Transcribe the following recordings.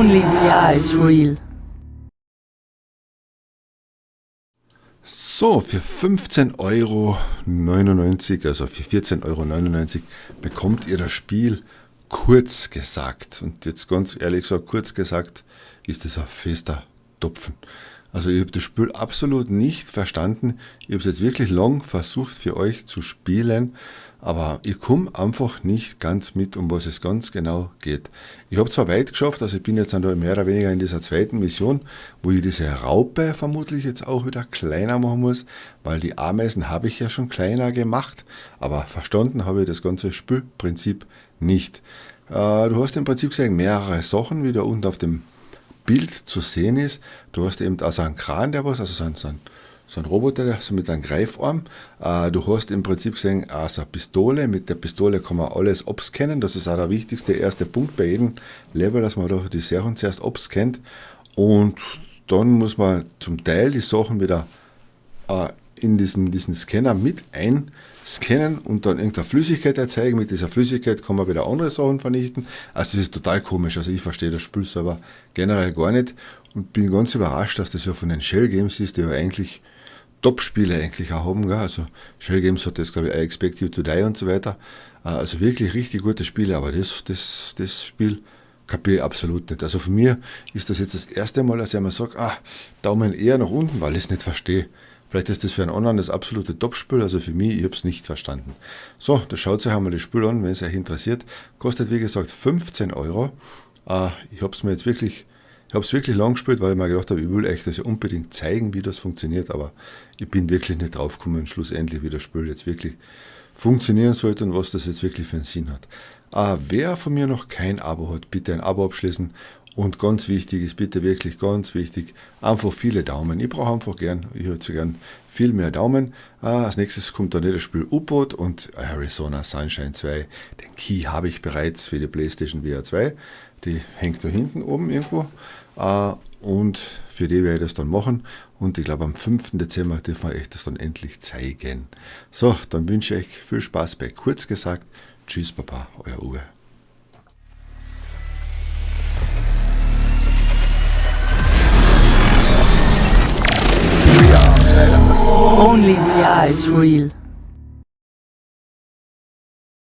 Only VR is real. So, für 15,99 €, also für 14,99 € bekommt ihr das Spiel Kurzgesagt. Und jetzt ganz ehrlich gesagt, Kurzgesagt ist das ein fester Topfen. Also ich habe das Spiel absolut nicht verstanden. Ich habe es jetzt wirklich lang versucht für euch zu spielen, aber ich komme einfach nicht ganz mit, um was es ganz genau geht. Ich habe zwar weit geschafft, also ich bin jetzt mehr oder weniger in dieser zweiten Mission, wo ich diese Raupe vermutlich jetzt auch wieder kleiner machen muss, weil die Ameisen habe ich ja schon kleiner gemacht, aber verstanden habe ich das ganze Spielprinzip nicht. Du hast im Prinzip gesehen mehrere Sachen, wie da unten auf dem Bild zu sehen ist. Du hast eben also einen Kran, der was, also so ein Roboter so mit einem Greifarm. Du hast im Prinzip gesehen, also eine Pistole. Mit der Pistole kann man alles abscannen. Das ist auch der wichtigste erste Punkt bei jedem Level, dass man da die Sachen zuerst abscannt. Und dann muss man zum Teil die Sachen wieder in diesen Scanner mit einscannen und dann irgendeine Flüssigkeit erzeugen. Mit dieser Flüssigkeit kann man wieder andere Sachen vernichten. Also es ist total komisch. Also ich verstehe das Spiel selber generell gar nicht und bin ganz überrascht, dass das ja von den Shell Games ist, die ja eigentlich Top-Spiele eigentlich auch haben. Gell? Also Shell Games hat jetzt, glaube ich, I Expect You to Die und so weiter. Also wirklich richtig gute Spiele, aber das Spiel kapiere ich absolut nicht. Also für mich ist das jetzt das erste Mal, dass ich einmal sage, Daumen eher nach unten, weil ich es nicht verstehe. Vielleicht ist das für einen anderen das absolute Top-Spiel, also für mich, ich habe es nicht verstanden. So, da schaut euch einmal das Spiel an, wenn es euch interessiert. Kostet wie gesagt 15 €. Ich habe es wirklich lang gespielt, weil ich mir gedacht habe, ich will euch das ja unbedingt zeigen, wie das funktioniert, aber ich bin wirklich nicht drauf gekommen, schlussendlich, wie das Spiel jetzt wirklich funktionieren sollte und was das jetzt wirklich für einen Sinn hat. Wer von mir noch kein Abo hat, bitte ein Abo abschließen. Und ganz wichtig ist, bitte wirklich ganz wichtig, einfach viele Daumen. Ich brauche einfach ich hätte so gern viel mehr Daumen. Als nächstes kommt dann das Spiel U-Boot und Arizona Sunshine 2. Den Key habe ich bereits für die PlayStation VR 2. Die hängt da hinten oben irgendwo. Und für die werde ich das dann machen. Und ich glaube, am 5. Dezember dürfen wir euch das dann endlich zeigen. So, dann wünsche ich euch viel Spaß bei Kurzgesagt. Tschüss, Papa, euer Uwe. Only VR is real.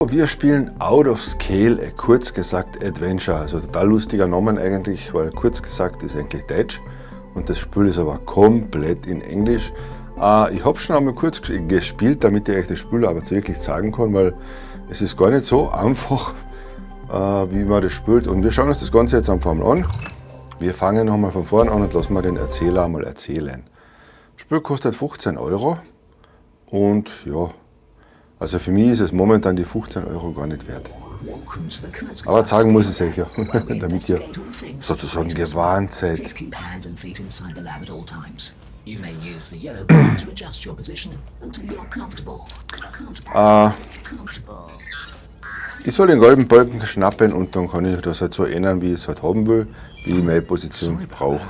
Wir spielen Out of Scale, Kurzgesagt Adventure. Also total lustiger Name eigentlich, weil Kurzgesagt ist eigentlich Deutsch und das Spiel ist aber komplett in Englisch. Ich habe schon einmal kurz gespielt, damit ich euch das Spiel aber wirklich zeigen kann, weil es ist gar nicht so einfach, wie man das spielt. Und wir schauen uns das Ganze jetzt einfach mal an. Wir fangen nochmal von vorne an und lassen wir den Erzähler einmal erzählen. Das Spiel kostet 15 € und ja, also für mich ist es momentan die 15 € gar nicht wert. Aber zeigen muss ich es euch ja, damit ihr sozusagen gewarnt seid. Ich soll den gelben Balken schnappen und dann kann ich das halt so ändern, wie ich es halt haben will, wie ich meine Position brauche.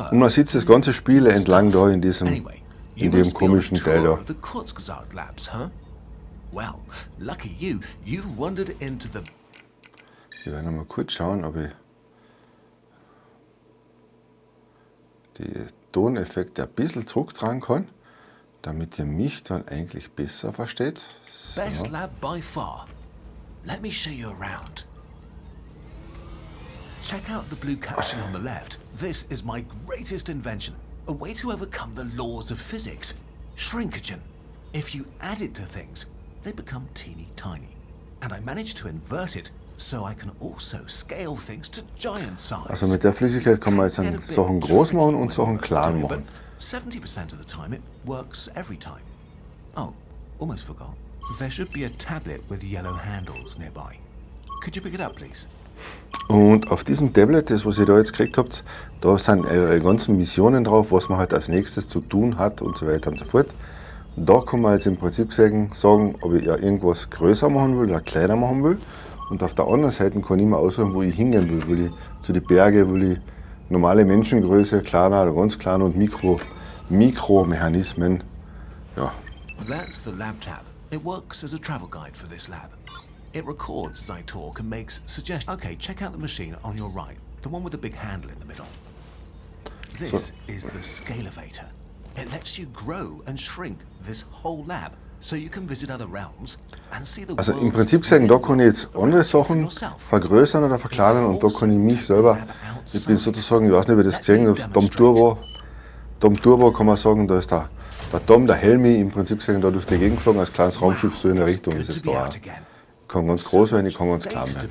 Und man sitzt das ganze Spiel entlang da in dem komischen Teil da. Ich werde mal kurz schauen, ob ich die Toneffekte ein bisschen zurücktragen kann, damit ihr mich dann eigentlich besser versteht. So. Best lab by far. Let me show you around. Check out the blue caption on the left. This is my greatest invention. A way to overcome the laws of physics. Shrinkagen. If you add it to things, they become teeny tiny. And I managed to invert it, so I can also scale things to giant size. Also mit der Flüssigkeit kann man jetzt Sachen groß machen und Sachen klein machen. 70% of the time it works every time. Oh, almost forgot. There should be a tablet with yellow handles nearby. Could you pick it up, please? Und auf diesem Tablet, das was ihr da jetzt gekriegt habt, da sind eure ganzen Missionen drauf, was man halt als nächstes zu tun hat und so weiter und so fort. Und da kann man jetzt im Prinzip sagen, ob ich ja irgendwas größer machen will oder kleiner machen will. Und auf der anderen Seite kann ich mir aussuchen, wo ich hingehen will. Will ich zu den Bergen, will ich normale Menschengröße, kleiner oder ganz klein und Mikromechanismen. Ja. That's the lab tab. It works as a travel guide for this lab. It records as I talk and makes suggestions. Okay, check out the machine on your right, the one with the big handle in the middle. This is the scalevator. It lets you grow and shrink this whole lab, so you can visit other realms and see the Also im Prinzip sagen, da kann ich jetzt andere Sachen vergrößern oder verkleinern und da kann ich mich selber, ich bin sozusagen, ich weiß nicht, wie das gesehen habt, Dom Turbo kann man sagen, da ist der Dom, der Helmi, im Prinzip sagen, da durch die Gegend geflogen, als kleines Raumschiff so in der Richtung ist es da auch. Ich kann ganz groß werden, ich kann ganz klein werden.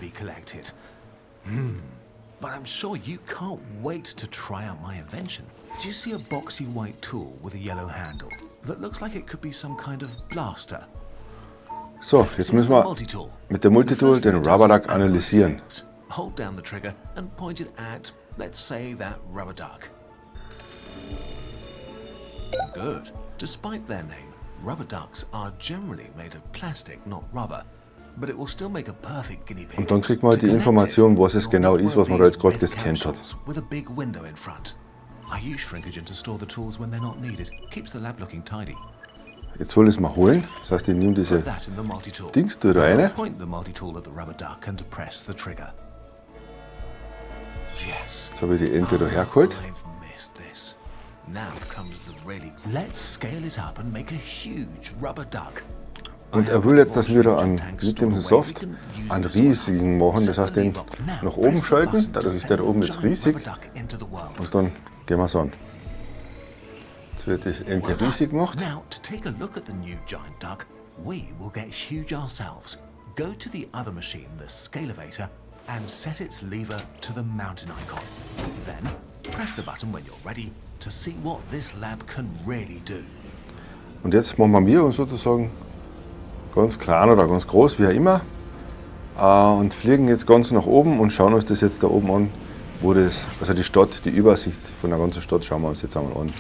But I'm sure you can't wait to try out my invention. Do you see a boxy white tool with a yellow handle that looks like it could be some kind of blaster? So, jetzt müssen wir mit dem Multitool den Rubber Duck analysieren. Hold down the trigger and point it at, let's say, that rubber duck. Good. Despite their name, rubber ducks are generally made of plastic, not rubber. But it will still make a perfect guinea pig. Und dann kriegt man halt die Information, was es genau ist, was man da jetzt gerade gescannt hat. With a big window in front. I use shrinkage to store the tools when they're not needed. Keeps the lab looking tidy. Jetzt soll ich es mal holen. Das heißt, ich nehme diese Dings da rein. Point the multi-tool at the rubber duck and press the trigger. Yes. Jetzt habe ich die Ente da hergeholt. I've missed this. Now comes the really. Let's scale it up and make a huge rubber duck. Und er will jetzt, dass wir da mit dem Soft einen riesigen machen, das heißt den nach oben schalten, dadurch ist der da oben jetzt riesig und dann gehen wir es an. Jetzt wird das Ente riesig gemacht. Now to take a look at the new giant duck, we will get huge ourselves. Go to the other machine, the scalevator, and set its lever to the mountain icon. Then press the button when you're ready to see what this lab can really do. Und jetzt machen wir uns sozusagen ganz klein oder ganz groß, wie auch immer, und fliegen jetzt ganz nach oben und schauen uns das jetzt da oben an, wo das, also die Stadt, die Übersicht von der ganzen Stadt schauen wir uns jetzt einmal an.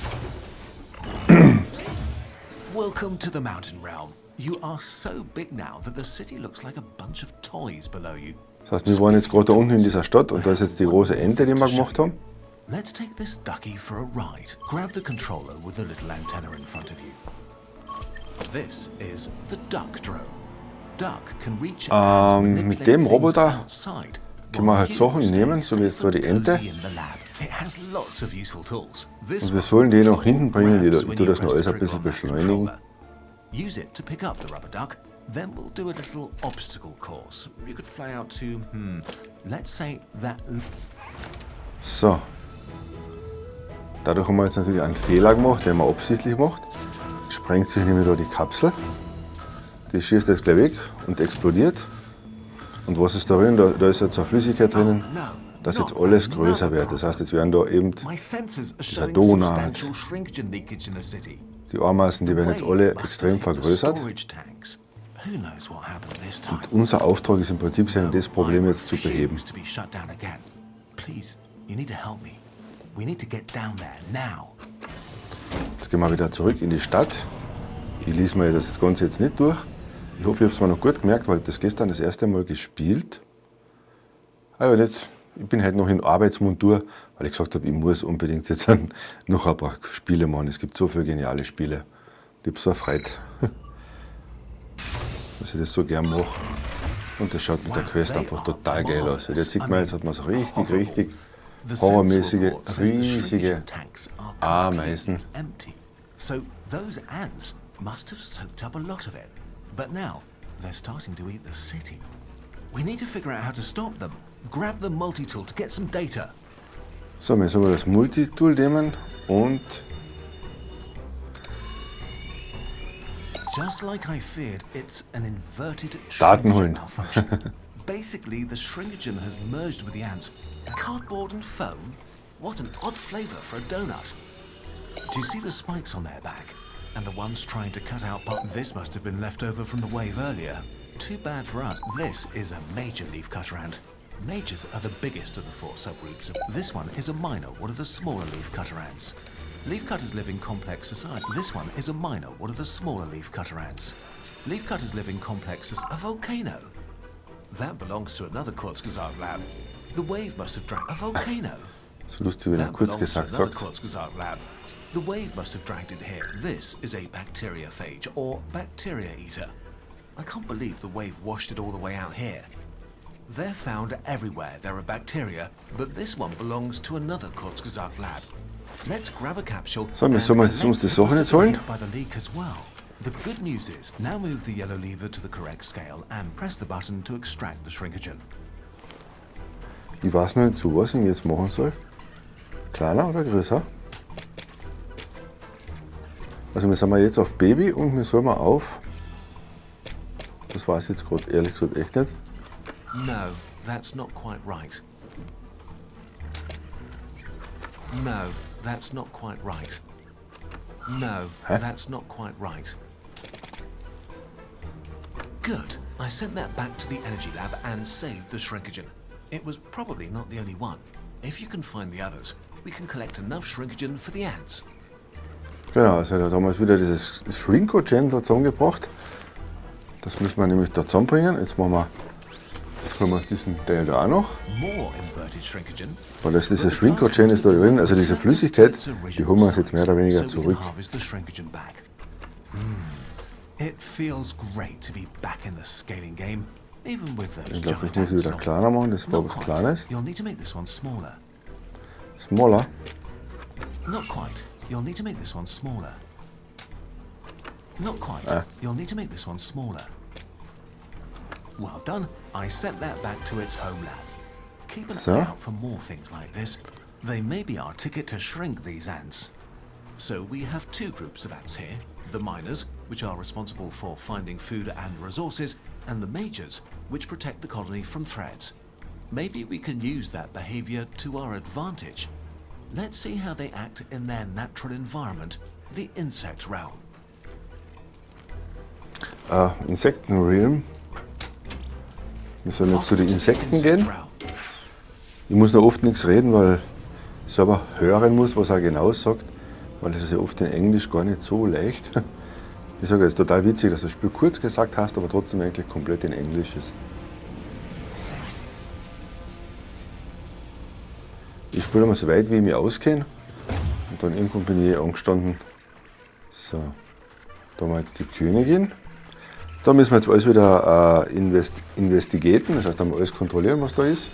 Welcome to the mountain realm. You are so big now that the city looks like a bunch of toys below you. Das heißt, wir waren jetzt gerade da unten in dieser Stadt und da ist jetzt die große Ente, die wir gemacht haben. Let's take this ducky for a ride. Grab the controller with the little antenna in front of you. This is the duck drone. Duck can reach mit dem Roboter können wir halt Sachen nehmen, so wie jetzt da die Ente. Und wir sollen die nach hinten bringen, ich tue das noch alles ein bisschen beschleunigen. Use it to pick up the rubber duck. Then we'll do a little obstacle course. You could fly out to, let's say that. So. Dadurch haben wir jetzt natürlich einen Fehler gemacht, den man absichtlich macht. Sprengt sich nämlich da die Kapsel. Die schießt jetzt gleich weg und explodiert. Und was ist da drin? Da ist jetzt eine Flüssigkeit drinnen, dass jetzt alles größer wird. Das heißt, jetzt werden da eben dieser Donut, die Ameisen, die werden jetzt alle extrem vergrößert. Und unser Auftrag ist im Prinzip, das Problem jetzt zu beheben. Jetzt gehen wir wieder zurück in die Stadt. Ich lese mir das Ganze jetzt nicht durch. Ich hoffe, ich habe es mir noch gut gemerkt, weil ich das gestern das erste Mal gespielt. Aber nicht, ich bin heute noch in Arbeitsmontur, weil ich gesagt habe, ich muss unbedingt jetzt noch ein paar Spiele machen. Es gibt so viele geniale Spiele. Ich habe so erfreut, dass ich das so gern mache. Und das schaut mit der Quest einfach total geil aus. Jetzt sieht man, jetzt hat man so richtig horrormäßige, riesige Ameisen. So those ants must have soaked up a lot of it. But now they're starting to eat the city. We need to figure out how to stop them. Grab the multi-tool to get some data. So, jetzt haben wir das Multitool nehmen und just like I feared, it's an inverted Daten holen. Basically, the shrinkagen has merged with the ants. Cardboard and foam? What an odd flavor for a donut. Do you see the spikes on their back? And the ones trying to cut out part. This must have been left over from the wave earlier. Too bad for us. This is a major leafcutter ant. Majors are the biggest of the four subgroups. This one is a minor, one of the smaller leafcutter ants. Leafcutters live in complex society. This one is a minor, one of the smaller leafcutter ants. Leafcutters live in complex society. A volcano. That belongs to another Kurzgesagt lab. The wave must have dragged a volcano. So lustig, wenn er kurz gesagt sagt. Kurzgesagt lab. The wave must have dragged it here. This is a bacteriophage or bacteria eater. I can't believe the wave washed it all the way out here. They're found everywhere there are bacteria, but this one belongs to another Kurzgesagt lab. Let's grab a capsule So, wir sollen uns die Sachen jetzt holen. by the leak as well. The good news is, now move the yellow lever to the correct scale and press the button to extract the shrinkagen. Ich weiß nicht, zu was ich ihn jetzt machen soll. Kleiner oder größer? Also wir sind mal jetzt auf Baby und wir sollen mal auf. Das weiß ich jetzt gerade ehrlich gesagt echt nicht. No, that's not quite right. No, that's not quite right. No, that's not quite right. Good. I sent that back to the energy lab and saved the shrinkagen. It was probably not the only one. If you can find the others, we can collect enough shrinkagen for the ants. Genau, also da haben wir wieder dieses Shrinkagen da zusammengebracht. Das müssen wir nämlich da zusammenbringen. Jetzt holen wir diesen Teil da auch noch. More inverted shrinkagen. Weil das diese Shrinkagen ist da drin, also diese Flüssigkeit, die holen wir uns jetzt mehr oder weniger zurück. It feels great to be back in the scaling game, even with those Ich glaube, giant ich muss ants. wieder kleiner machen, das war Not was quite. Kleines. You'll need to make this one smaller. Smaller. Not quite. You'll need to make this one smaller. Not quite. You'll need to make this one smaller. Well done. I sent that back to its home lab. Keep an eye out for more things like this. They may be our ticket to shrink these ants. So we have two groups of ants here. The miners, which are responsible for finding food and resources, and the majors, which protect the colony from threats. Maybe we can use that behavior to our advantage. Let's see how they act in their natural environment, the insect realm. Insektenrealm. Wir sollen jetzt zu den Insekten gehen. Ich muss noch oft nichts reden, weil ich selber hören muss, was er genau sagt. Weil das ist ja oft in Englisch gar nicht so leicht. Ich sage, es ist total witzig, dass das Spiel kurz gesagt hast, aber trotzdem eigentlich komplett in Englisch ist. Ich spiele mal so weit, wie ich mich auskenne. Und dann irgendwann bin ich angestanden. So, da haben wir jetzt die Königin. Da müssen wir jetzt alles wieder investigaten, das heißt, da haben wir alles kontrollieren, was da ist.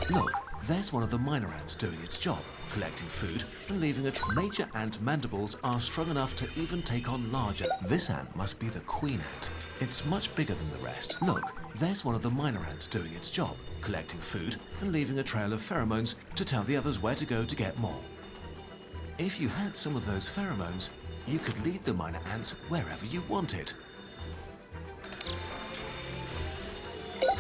Look, there's one of the miner ants doing its job, collecting food and leaving a major ant mandibles are strong enough to even take on larger. This ant must be the queen ant. It's much bigger than the rest. Look, there's one of the miner ants doing its job, collecting food and leaving a trail of pheromones to tell the others where to go to get more. If you had some of those pheromones, you could lead the miner ants wherever you wanted.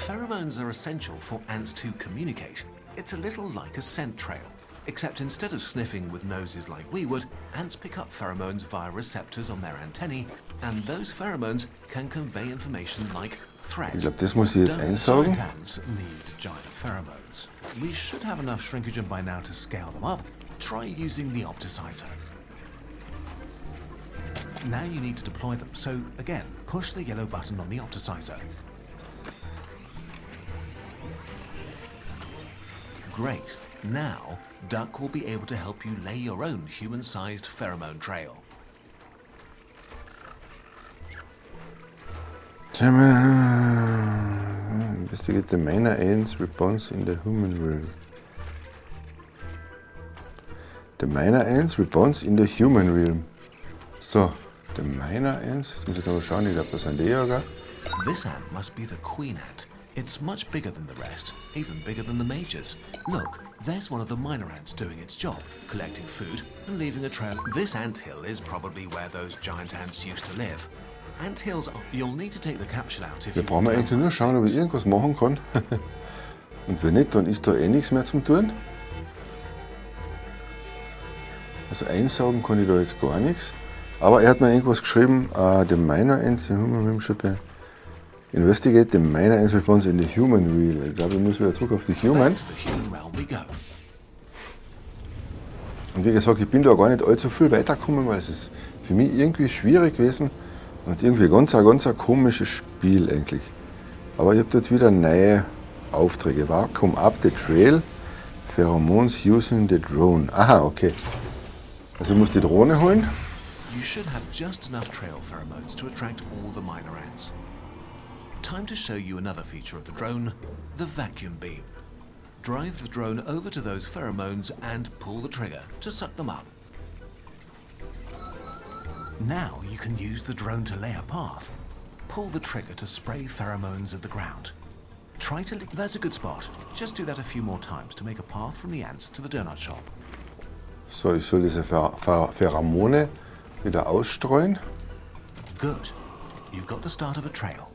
Pheromones are essential for ants to communicate. It's a little like a scent trail, except instead of sniffing with noses like we would, ants pick up pheromones via receptors on their antennae, and those pheromones can convey information like threat. Ich glaube, das muss ich jetzt einsaugen. Giant ants need giant pheromones. We should have enough shrinkagen by now to scale them up. Try using the opticizer. Now you need to deploy them, so again, push the yellow button on the opticizer. Great. Now, Duck will be able to help you lay your own human-sized pheromone trail. Investigate the miner ants response in the human realm. The miner ants response in the human realm. So, the miner ants, jetzt muss ich mal schauen, ich glaube, das sind die ja. This ant must be the queen ant. It's much bigger than the rest, even bigger than the majors. Look, there's one of the miner ants doing its job, collecting food and leaving a trail. This anthill is probably where those giant ants used to live. Anthills, you'll need to take the capsule out if Wir you brauchen want to eigentlich nur schauen, ob ich irgendwas machen kann. Und wenn nicht, dann ist da eh nichts mehr zum Tun. Also einsaugen kann ich da jetzt gar nichts. Aber er hat mir irgendwas geschrieben, the miner ants in human realm should be investigate the miner ants response in the human realm. Ich glaube, ich muss wieder zurück auf die Human. back to the human realm we go. Und wie gesagt, ich bin da gar nicht allzu viel weitergekommen, weil es ist für mich irgendwie schwierig gewesen. Und irgendwie ein ganz komisches Spiel eigentlich. Aber ich habe jetzt wieder neue Aufträge. Come up the trail, Pheromones using the drone. Aha, okay. Also ich muss die Drohne holen. You should have just enough trail pheromones to attract all the minor ants. Time to show you another feature of the drone, the vacuum beam. Drive the drone over to those pheromones and pull the trigger to suck them up. Now you can use the drone to lay a path. Pull the trigger to spray pheromones at the ground. Try to... That's a good spot. Just do that a few more times to make a path from the ants to the donut shop. So, ich soll diese Pheromone wieder ausstreuen. Good. You've got the start of a trail.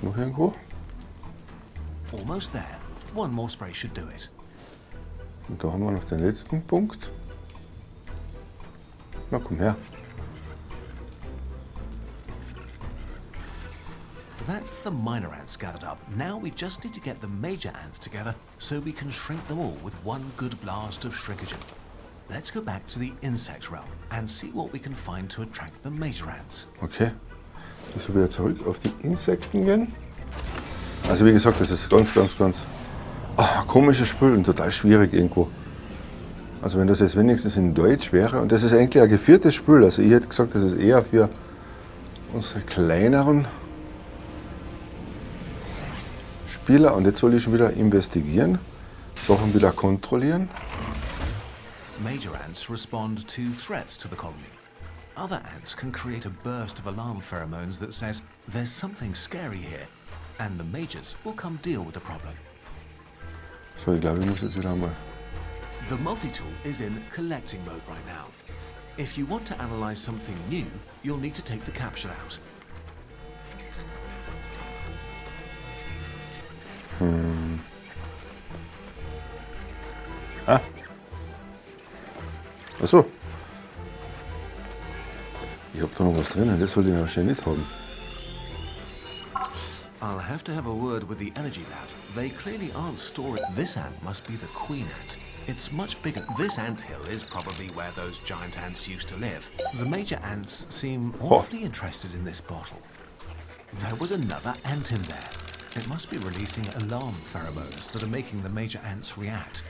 Noch irgendwo? Almost there. One more spray should do it. Und da haben wir noch den letzten Punkt. Na, komm her. That's the minor ants gathered up. Now we just need to get the major ants together so we can shrink them all with one good blast of shrinkagen. Let's go back to the insect realm and see what we can find to attract the major ants. Okay. Ich soll wieder zurück auf die Insekten gehen. Also wie gesagt, das ist ganz komisches Spiel und total schwierig irgendwo. Also wenn das jetzt wenigstens in Deutsch wäre, und das ist eigentlich ein geführtes Spiel, also ich hätte gesagt, das ist eher für unsere kleineren Spieler, und jetzt soll ich schon wieder investigieren, Sachen wieder kontrollieren. Major ants respond to threats to the colony. Other ants can create a burst of alarm pheromones that says there's something scary here, and the majors will come deal with the problem. So, ich glaube, ich muss jetzt wieder mal... The multi-tool is in collecting mode right now. If you want to analyze something new, you'll need to take the capsule out. Ah. Achso. Ich hab da noch was drinnen, das sollte ich wahrscheinlich nicht haben. I'll have to have a word with the energy lab. They clearly aren't storing... This ant must be the queen ant. It's much bigger. This anthill is probably where those giant ants used to live. The major ants seem awfully interested in this bottle. There was another ant in there. It must be releasing alarm pheromones that are making the major ants react.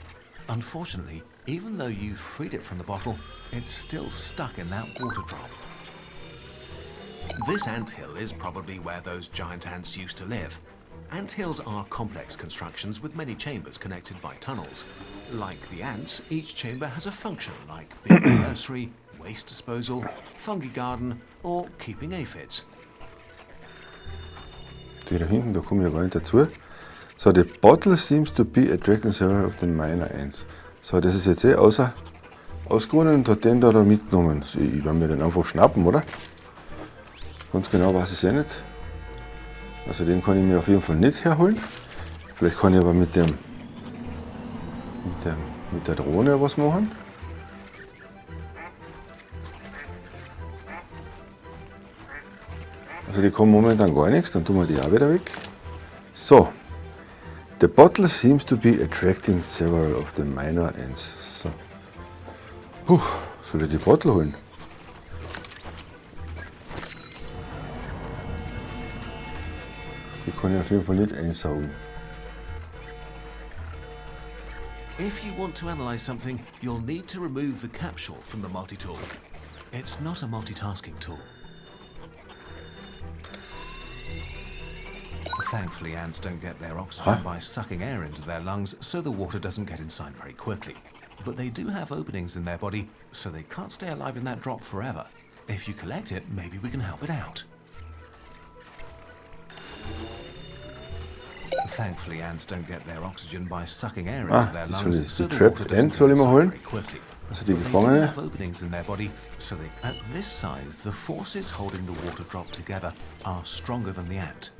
Unfortunately, even though you've freed it from the bottle, it's still stuck in that water drop. This anthill is probably where those giant ants used to live. Anthills are complex constructions with many chambers connected by tunnels. Like the ants, each chamber has a function like being a nursery, waste disposal, fungi garden, or keeping aphids. Die da hinten, da komme ich gar nicht dazu. So, the bottle seems to be attracting several of the minor ants. So, das ist jetzt ausgeruhen und hat den da mitgenommen. So, ich werde mir den einfach schnappen, oder? Ganz genau weiß ich es nicht. Also den kann ich mir auf jeden Fall nicht herholen. Vielleicht kann ich aber mit der Drohne was machen. Also die kommen momentan gar nichts, dann tun wir die auch wieder weg. So. The bottle seems to be attracting several of the minor ants. So. Soll ich die Bottle holen? Die kann ich auf jeden Fall nicht einsaugen. If you want to analyze something, you'll need to remove the capsule from the multi-tool. It's not a multitasking tool. Thankfully, ants don't get their oxygen by sucking air into their lungs, so the water doesn't get inside very quickly. But they do have openings in their body, so they can't stay alive in that drop forever. If you collect it, maybe we can help it out. Thankfully, ants don't get their oxygen by sucking air into their lungs, so the water doesn't get inside very quickly. Also die They do Gefangene. have openings in their body, so they... At this size, the forces holding the water drop together are stronger than the ant.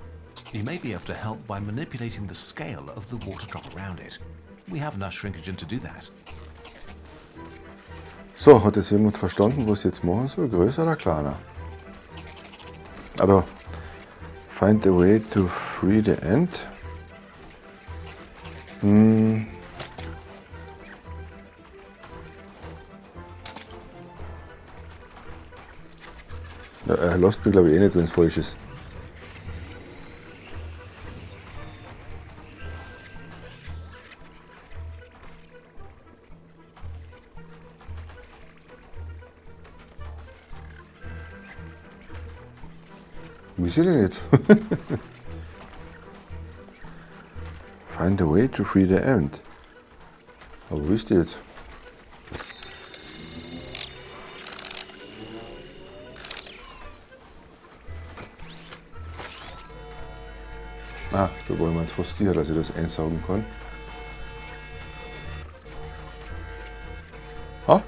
You may be able to help by manipulating the scale of the water drop around it. We have enough shrinkagen to do that. So, hat jetzt jemand verstanden, was ich jetzt machen soll? Größer oder kleiner? Aber find a way to free the ant. Ja, er lässt mich glaube ich eh nicht, wenn es falsch ist. Weiß ich denn jetzt? Find a way to free the ant. Aber wo ist die jetzt? Ah, da war ich mir jetzt fast sicher, dass ich das einsaugen kann. Ah.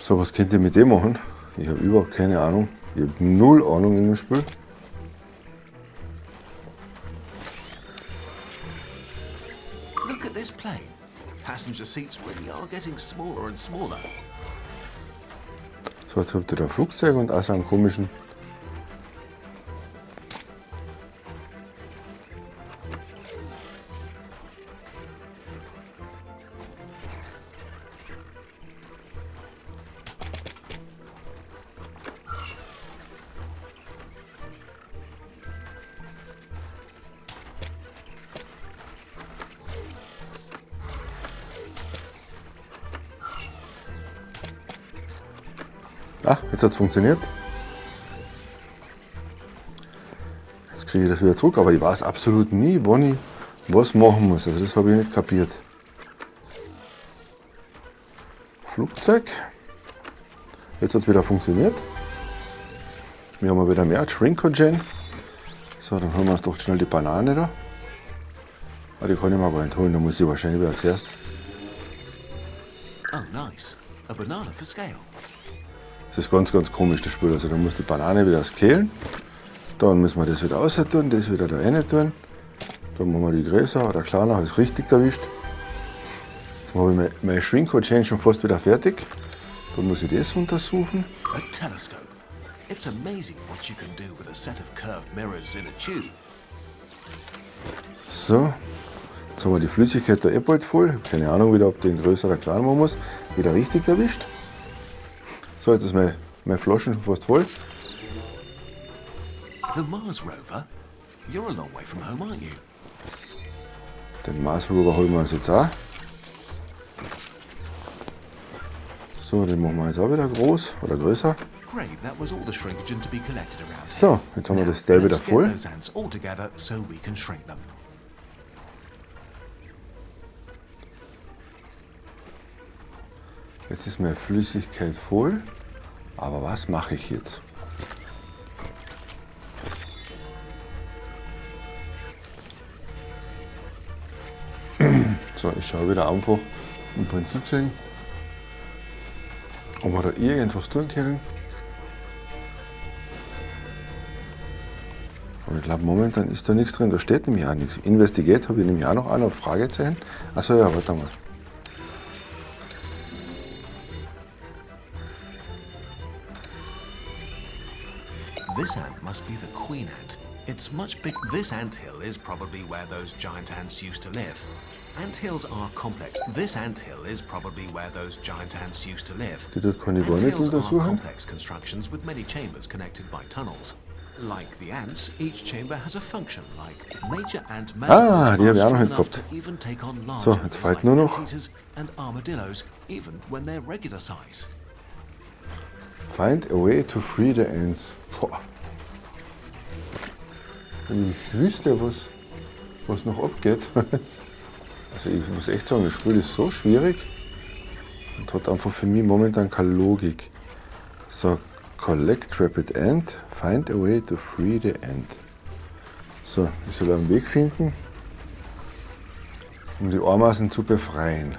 So, was könnt ihr mit dem machen? Ich habe überhaupt keine Ahnung. Ich habe null Ahnung in dem Spiel. Look at this plane. Passenger seats really are getting smaller and smaller. So, jetzt habt ihr da Flugzeug und auch so einen komischen. Ah, jetzt hat es funktioniert. Jetzt kriege ich das wieder zurück, aber ich weiß absolut nie, wann ich was machen muss. Also das habe ich nicht kapiert. Flugzeug. Jetzt hat es wieder funktioniert. Wir haben wieder mehr Shrinkogen. So, dann holen wir uns doch schnell die Banane da. Ah, die kann ich mir gar nicht holen, da muss ich wahrscheinlich wieder zuerst. Oh, nice. A banana for scale. Das ist ganz, ganz komisch, das Spiel. Also da muss die Banane wieder scalen. Dann müssen wir das wieder raus tun, das wieder da rein tun. Dann machen wir die größer oder kleiner, ist richtig erwischt. Jetzt habe ich mein Shrinkogen schon fast wieder fertig. Dann muss ich das untersuchen. A telescope. It's amazing what you can do with a set of curved mirrors in a tube. So, jetzt haben wir die Flüssigkeit da bald voll. Keine Ahnung wieder, ob den größer oder kleiner machen muss. Wieder richtig erwischt. So, jetzt ist meine Flaschen schon fast voll. The Mars rover? You're a long way from home, aren't you? Den Mars Rover holen wir uns jetzt auch. So, den machen wir jetzt auch wieder groß oder größer. Great, that was all the shrinkogen to be collected around here. So, jetzt haben wir das Teil wieder Let's get voll. those ants all together so we can shrink them. Jetzt ist meine Flüssigkeit voll. Aber was mache ich jetzt? So, ich schaue wieder einfach im Prinzip sehen, ob wir da irgendwas tun können. Aber ich glaube, momentan ist da nichts drin. Da steht nämlich auch nichts. Investigate habe ich nämlich auch noch ein Fragezeichen. Achso, ja, warte mal. This ant must be the queen ant. It's much big. This anthill is probably where those giant ants used to live. Anthills are complex. This anthill is probably where those giant ants used to live. Die dort kann ich gar nicht Anthills are untersuchen. complex constructions with many chambers connected by tunnels. Like the ants, each chamber has a function. Like major ant die habe ich auch noch strong nicht enough gehabt. to even take on large So, owners jetzt fehlt like nur noch- anteaters and armadillos, even when they're regular size. Find a way to free the ants. Boah. Wenn ich wüsste, was noch abgeht. Also ich muss echt sagen, das Spiel ist so schwierig und hat einfach für mich momentan keine Logik. So, collect rapid ant, find a way to free the ant. So, ich soll einen Weg finden, um die Ameisen zu befreien.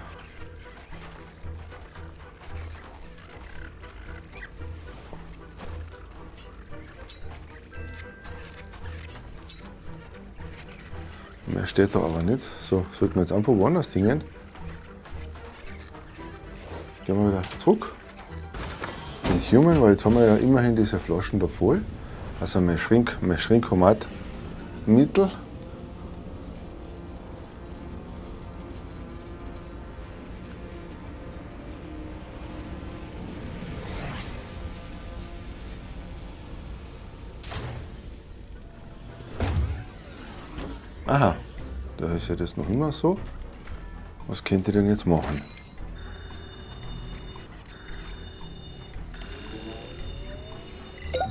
Mehr steht da aber nicht. So, sollten wir jetzt einfach woanders hingehen. Gehen wir wieder zurück. Ins Human, weil jetzt haben wir ja immerhin diese Flaschen da voll. Also mein Schrinkomat-Mittel. Aha, da ist ja das noch immer so. Was könnt ihr denn jetzt machen?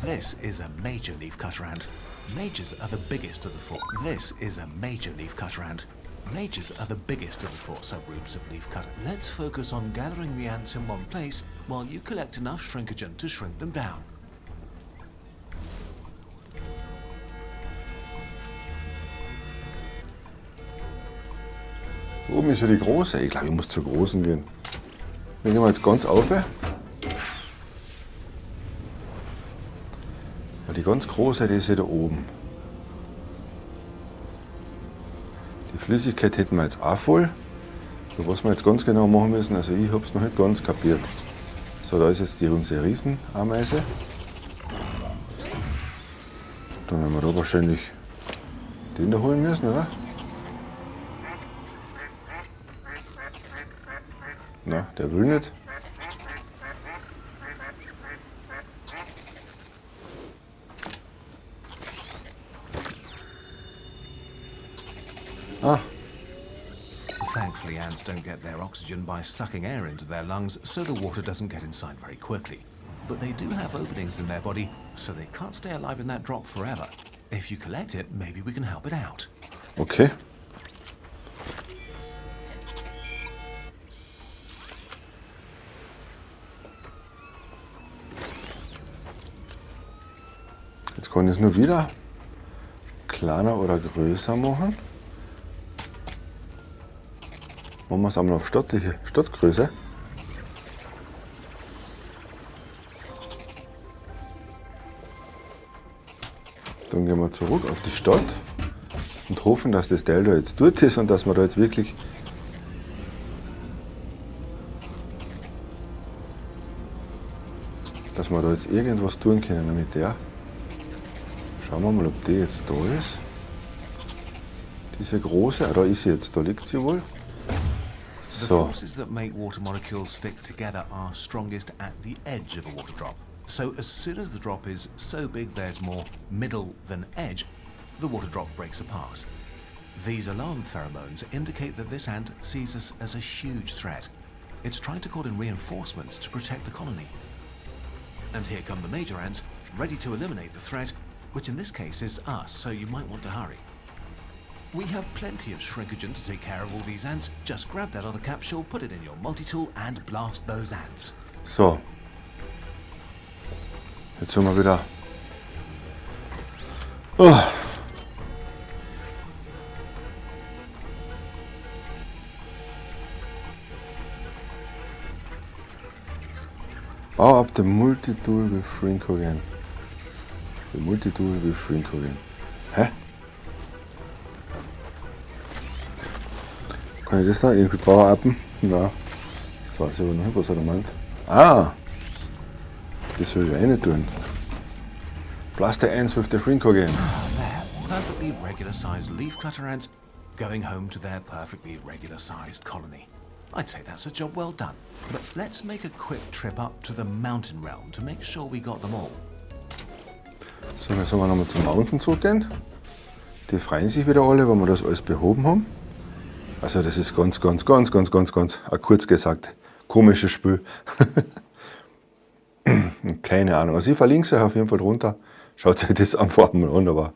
This is a major leafcutter ant. Majors are the biggest of the four. This is a major leafcutter ant. Majors are the biggest of the four subgroups of leafcutter. Let's focus on gathering the ants in one place while you collect enough shrinkogen to shrink them down. Oben ist ja die große. Ich glaube, ich muss zur großen gehen. Wenn ich mal jetzt ganz auf. Weil die ganz große, die ist ja da oben. Die Flüssigkeit hätten wir jetzt auch voll. So, was wir jetzt ganz genau machen müssen, also ich habe es noch nicht ganz kapiert. So, da ist jetzt unsere Riesenameise. Dann werden wir da wahrscheinlich den da holen müssen, oder? Na, der will nicht. Ah. Thankfully, ants don't get their oxygen by sucking air into their lungs, so the water doesn't get inside very quickly. But they do have openings in their body, so they can't stay alive in that drop forever. If you collect it, maybe we can help it out. Okay. Jetzt kann ich es nur wieder kleiner oder größer machen. Machen wir es einmal auf Stadtgröße. Dann gehen wir zurück auf die Stadt und hoffen, dass das Teil da jetzt dort ist und dass wir da jetzt wirklich irgendwas tun können mit der. Schauen wir mal, ob die jetzt da ist. Diese große, da ist sie jetzt, da liegt sie wohl. The forces that make water molecules stick together are strongest at the edge of a water drop. So as soon as the drop is so big there's more middle than edge, the water drop breaks apart. These alarm pheromones indicate that this ant sees us as a huge threat. It's trying to call in reinforcements to protect the colony. And here come the major ants, ready to eliminate the threat, which in this case is us, so you might want to hurry. We have plenty of shrinkogen to take care of all these ants. Just grab that other capsule, put it in your multi-tool and blast those ants. So. Jetzt sind wir wieder. Oh. Bau up the multi-tool with shrinkogen. The multi-tool with shrinkogen. Hä? Kann ich das da irgendwie power-upen? Nein. Jetzt weiß ich aber noch nicht, was er da meint. Ah! Das soll ich auch nicht tun. Blast the ants with the shrinkogen. There, perfectly regular-sized leafcutter ants going home to their perfectly regular-sized colony. I'd say that's a job well done. But let's make a quick trip up to the mountain realm to make sure we got them all. So, dann sollen wir nochmal zum Mountain zurückgehen. Die freuen sich wieder alle, weil wir das alles behoben haben. Also das ist ganz, kurz gesagt, komisches Spiel. Keine Ahnung. Also ich verlinke es euch auf jeden Fall drunter. Schaut euch das einfach mal an, aber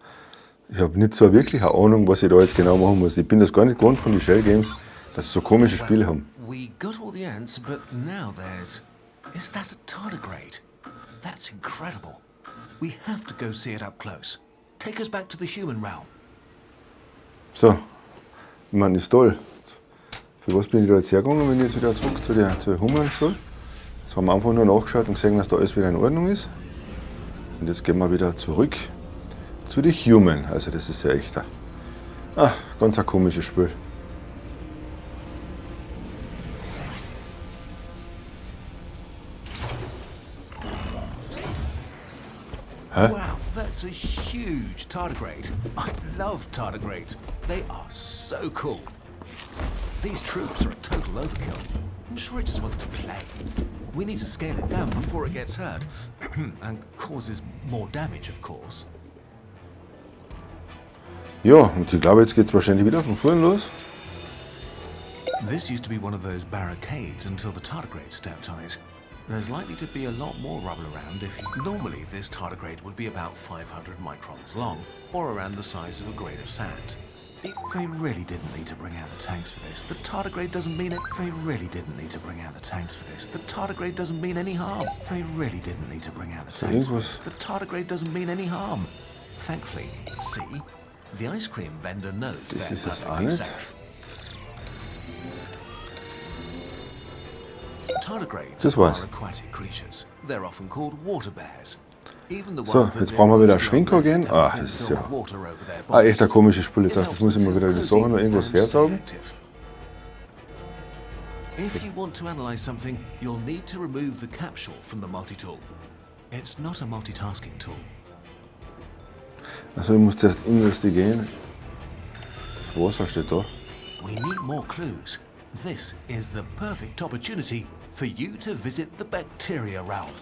ich habe nicht so wirklich eine Ahnung, was ich da jetzt genau machen muss. Ich bin das gar nicht gewohnt von den Shell Games, dass sie so komische Spiele haben. We got all the ants, but now there's... Is that a tardigrade? That's incredible. We have to go see it up close. Take us back to the human realm. So, ich meine, ist toll. Für was bin ich da jetzt hergegangen, wenn ich jetzt wieder zurück zu den Hummeln soll? Jetzt haben wir einfach nur nachgeschaut und gesehen, dass da alles wieder in Ordnung ist. Und jetzt gehen wir wieder zurück zu den Human. Also das ist ja echt ganz ein komisches Spiel. Hä? Wow, that's a huge tardigrade. I love tardigrades. They are so cool. These troops are a total overkill. I'm sure it just wants to play. We need to scale it down before it gets hurt and causes more damage, of course. Ja, und ich glaube, jetzt geht es wahrscheinlich wieder von vorn los. This used to be one of those barricades until the tardigrades stepped on it. There's likely to be a lot more rubble around if you... Normally, this tardigrade would be about 500 microns long, or around the size of a grain of sand. They really didn't need to bring out the tanks for this. The tardigrade doesn't mean it. They really didn't need to bring out the tanks for this. The tardigrade doesn't mean any harm. They really didn't need to bring out the tanks for this. The tardigrade doesn't mean any harm. Thankfully, see, the ice cream vendor knows they're perfectly safe. Tardigrades are aquatic creatures. They're often called water bears. So, jetzt brauchen wir wieder Schwenker gehen. Ach, das ist ja echt ein komisches Spiel. Jetzt heißt, jetzt muss ich mal wieder die Sachen noch irgendwas hersaugen. If you want to analyze something, you'll need to remove the capsule from the multi-tool. It's not a multitasking tool. Also, ich muss zuerst investigieren. Das Wasser steht da. We need more clues. This is the perfect opportunity for you to visit the bacteria realm.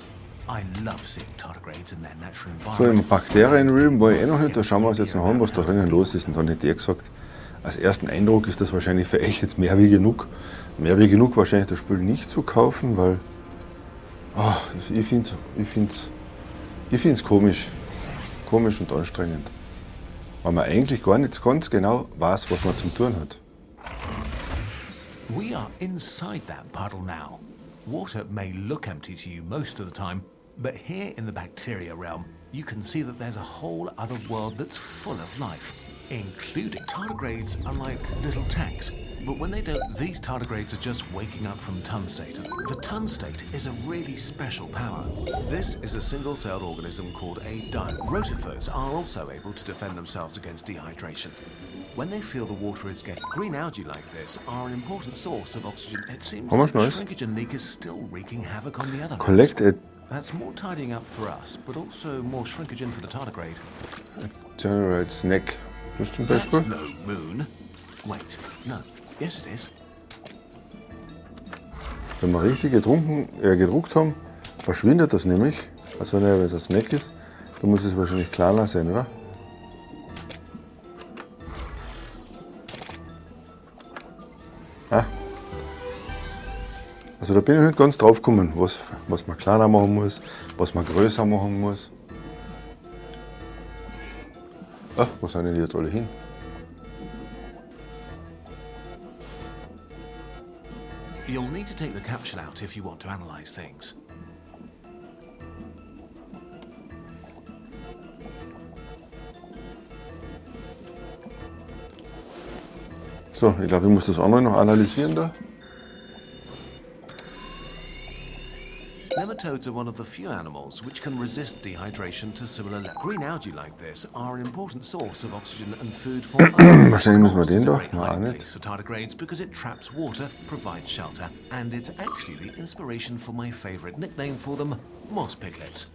I love seeing tardigrades in their natural So, environment. im Bakterien-Realm war ich noch nicht. Da schauen wir uns jetzt noch an, was da drinnen los ist. Und dann hätte ich gesagt, als ersten Eindruck ist das wahrscheinlich für euch jetzt mehr wie genug. Mehr wie genug wahrscheinlich das Spiel nicht zu kaufen, weil ich find's komisch. Komisch und anstrengend. Weil man eigentlich gar nicht ganz genau weiß, was man zum tun hat. We are inside that puddle now. Water may look empty to you most of the time, but here in the bacteria realm, you can see that there's a whole other world that's full of life, including tardigrades are like little tanks. But when they don't, these tardigrades are just waking up from tun state. The tun state is a really special power. This is a single-celled organism called a dime. Rotifers are also able to defend themselves against dehydration. When they feel the water is getting... Green algae like this are an important source of oxygen. It seems like the shrinkage leak is still wreaking havoc on the other Collect it. That's more tidying up for us, but also more shrinkage for the tardigrade. Generate snack. Das zum Beispiel. That's no moon. Wait, no. Yes, it is. Wenn wir richtig gedruckt haben, verschwindet das nämlich. Also wenn es ein Snack ist, dann muss es wahrscheinlich kleiner sein, oder? Ah. Also da bin ich nicht ganz drauf gekommen, was man kleiner machen muss, was man größer machen muss. Ach, wo sind denn die jetzt alle hin? You'll need to take the capsule out if you want to analyze things. So, ich glaube, ich muss das andere noch analysieren da. Nematodes are one of the few animals which can resist dehydration to similar levels. Green algae like this are an important source of oxygen and food for wahrscheinlich müssen wir den da, na auch nicht. for tardigrades because it traps water, provides shelter, and it's actually the inspiration for my favorite nickname for them, moss piglets.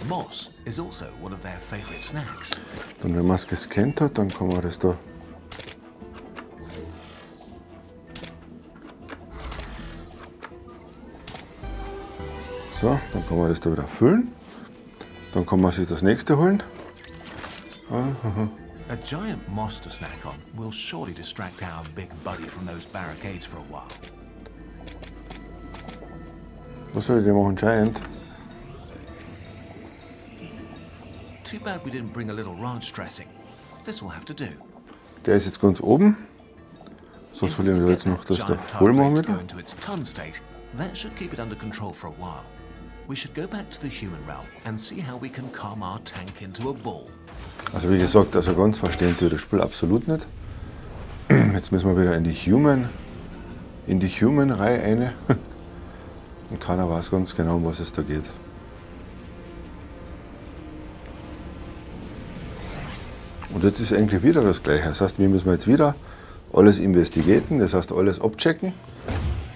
Moss is also one of their favorite snacks. Dann, wenn man es gescannt hat, dann kann man das da. So, dann kann man das da wieder füllen. Dann kann man sich das nächste holen. A giant moss to snack on will surely distract our big buddy from those barricades for a while. Was soll ich denn machen, Giant? Too bad we didn't bring a little ranch dressing. This will have to do. Der ist jetzt ganz oben. Sonst verlieren wir jetzt noch das da voll machen wieder. That should keep it under control for a while. We should go back to the human realm and see how we can calm our tank into a ball. Also wie gesagt, also ganz verstehen tue ich das Spiel absolut nicht. Jetzt müssen wir wieder in die Human-Reihe rein. Und keiner weiß ganz genau, um was es da geht. Und jetzt ist eigentlich wieder das Gleiche. Das heißt, wir müssen jetzt wieder alles investigieren, das heißt alles abchecken.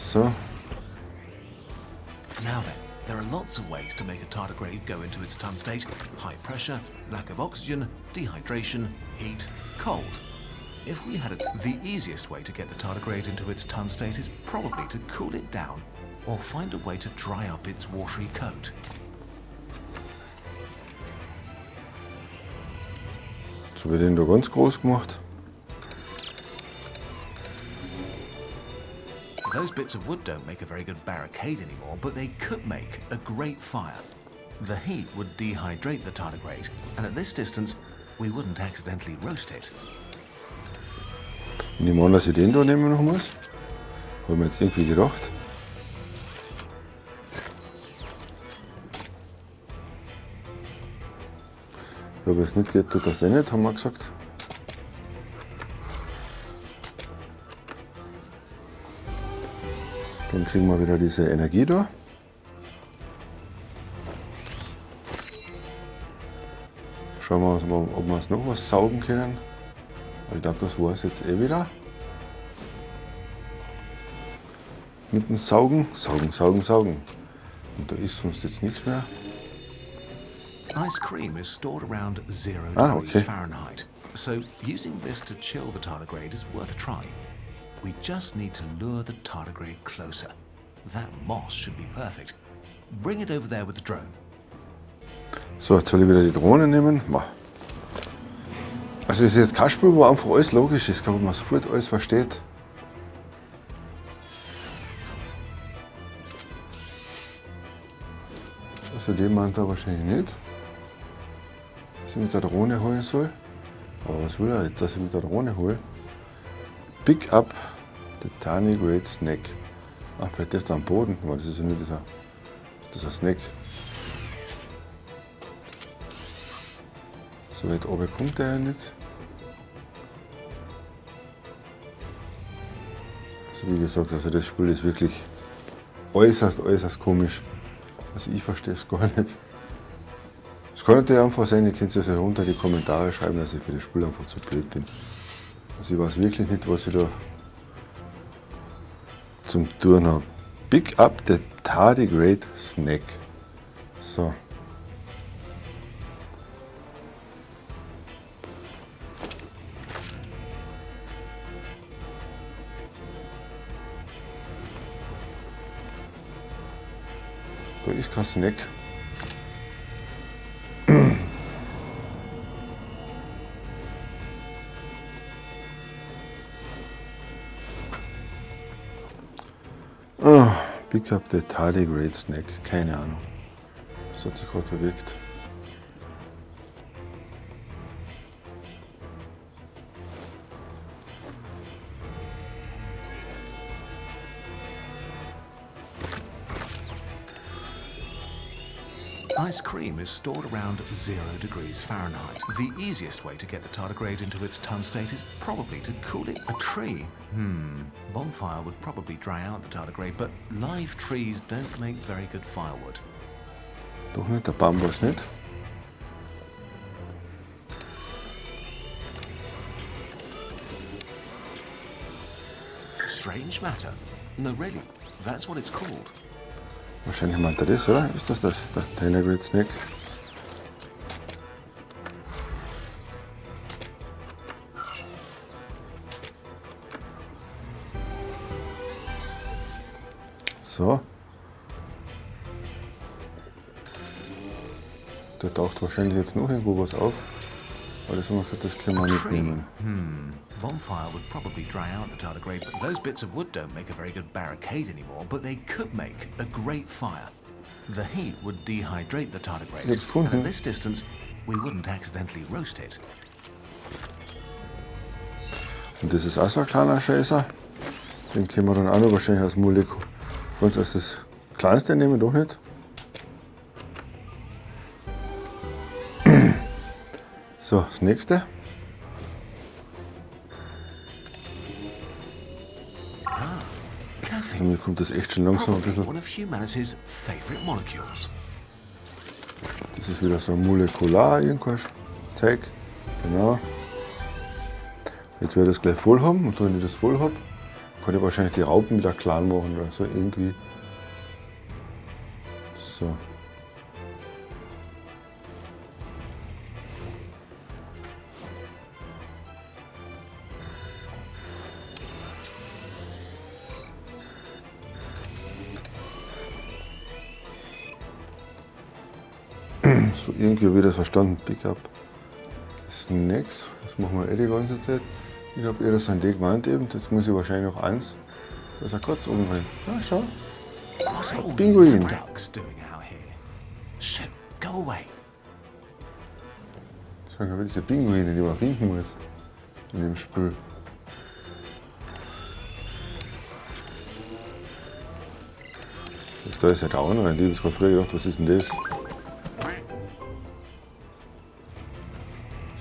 So. Now then, there are lots of ways to make a tardigrade go into its tun state. High pressure, lack of oxygen, dehydration, heat, cold. If we had it, the easiest way to get the tardigrade into its tun state is probably to cool it down or find a way to dry up its watery coat. So wird den da ganz groß gemacht. Those bits of wood don't make a very good barricade anymore, but they could make a great fire. The heat would dehydrate the tardigrade, and at this distance, we wouldn't accidentally roast it. Ich nehme an, dass ich den da nehmen noch muss. Habe mir jetzt irgendwie gedacht. Ja, wenn es nicht geht, tut das eh nicht, haben wir gesagt. Dann kriegen wir wieder diese Energie da. Schauen wir mal, ob wir uns noch was saugen können. Ich glaube, das war es jetzt eh wieder. Mit dem Saugen, saugen. Und da ist sonst jetzt nichts mehr. Ice cream is stored around 0 degrees okay. Fahrenheit, so using this to chill the tardigrade is worth a try. We just need to lure the tardigrade closer. That moss should be perfect. Bring it over there with the drone. So, jetzt soll ich wieder die Drohne nehmen. Also es ist jetzt kein Spiel, wo einfach alles logisch ist, wo man sofort alles versteht. Also den meint er wahrscheinlich nicht, dass ich mit der Drohne holen soll. Aber was will er jetzt, dass ich mit der Drohne hole? Pick up the tiny great snake. Ach, vielleicht ist da am Boden, aber das ist ja nicht dieser Snake. So weit oben kommt er ja nicht. Also wie gesagt, also das Spiel ist wirklich äußerst komisch. Also ich verstehe es gar nicht. Es kann natürlich einfach sein, ihr könnt es ja unter die Kommentare schreiben, dass ich für das Spiel einfach zu blöd bin. Also ich weiß wirklich nicht, was ich da zum Tun habe. Pick up the tardigrade snack. So. Da ist kein Snack. Oh, pick up the tardigrade snack. Keine Ahnung. Das hat sich gerade bewegt. Ice cream is stored around 0 degrees Fahrenheit. The easiest way to get the tardigrade into its tun state is probably to cool it. A tree? Bonfire would probably dry out the tardigrade, but live trees don't make very good firewood. Doch nicht, der Baum war es nicht. Strange matter. No, really, that's what it's called. Wahrscheinlich meint er das, oder? Ist das der Tardigrade Snack? So. Da taucht wahrscheinlich jetzt noch irgendwo was auf. Aber das haben wir gesagt, das können wir mitnehmen. Bonfire would probably dry out the tardigrade, but those bits of wood don't make a very good barricade anymore, but they could make a great fire. The heat would dehydrate the tardigrade, and at this distance, we wouldn't accidentally roast it. Und das ist auch so ein kleiner Scheißer. Den können wir dann auch noch wahrscheinlich als Molekül ganz als das kleinste nehmen, doch nicht? So, das nächste. Mir kommt das echt schon langsam ein bisschen. One of humanity's favorite molecules. Das ist wieder so ein molekular irgendwas Zeug. Genau. Jetzt werde ich das gleich voll haben und wenn ich das voll habe, kann ich wahrscheinlich die Raupen wieder klein machen oder so irgendwie. So. So, irgendwie habe ich das verstanden. Pickup Snacks. Das machen wir eh die ganze Zeit. Ich habe eher das an die gemeint eben. Jetzt muss ich wahrscheinlich noch eins Da ist er kurz oben rein. Ah, schau. What are all Pinguin. you ducks doing out here? Shoo, go away. Sag mal, diese Pinguine, die man finden muss in dem Spiel. Da ist ja da auch noch ein. Ich habe gerade früher gedacht, was ist denn das?